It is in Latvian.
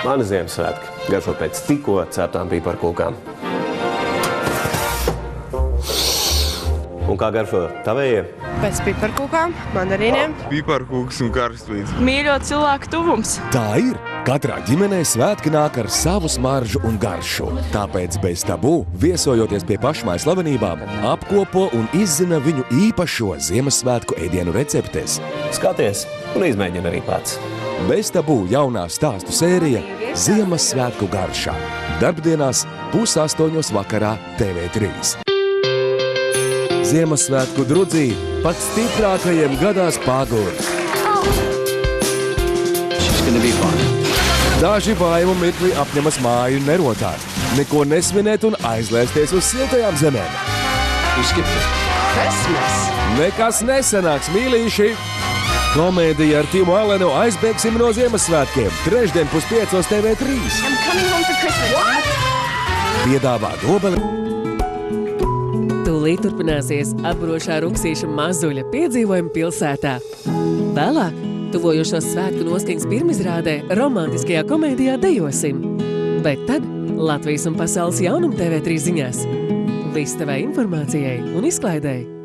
Mani Ziemassvētki garšo pēc tikko ceptām piparkūkām. Un kā garšo tavējie? Pēc piparkūkām, mandarīniem. Piparkūks un karstlīdz. Mīļo cilvēku tuvums. Tā ir. Katrā ģimenē svētki nāk ar savu smaržu un garšu. Tāpēc bez tabū, viesojoties pie pašmājas slavenībām, apkopo un izzina viņu īpašo Ziemassvētku ēdienu receptes. Skaties un izmēģini arī pats. Bez tabū jaunā stāstu sērija Ziemassvētku garšā. Darbdienās 7:30 vakarā TV3. Ziemassvētku drudzī pats stiprākajiem gadās pagurs. Daži vaimu mirkli apņemas māju nerotāt, neko nesvinēt un aizlēsties uz siltajām zemēm. Nekas nesanāks, mīlīši! Komēdija ar Timu Alenu aizbēgsim no Ziemassvētkiem. Trešdien 4:00 TV3. Piedāvā Dobele. Tūlīt turpināsies atburošā Ruksīša mazuļa piedzīvojuma pilsētā. Vēlāk tuvojošos svētku noskaņas pirmizrādē romantiskajā komēdijā dejosim. Bet tad Latvijas un pasaules jaunumu TV3 ziņās. Viss tavai informācijai un izklaidēji.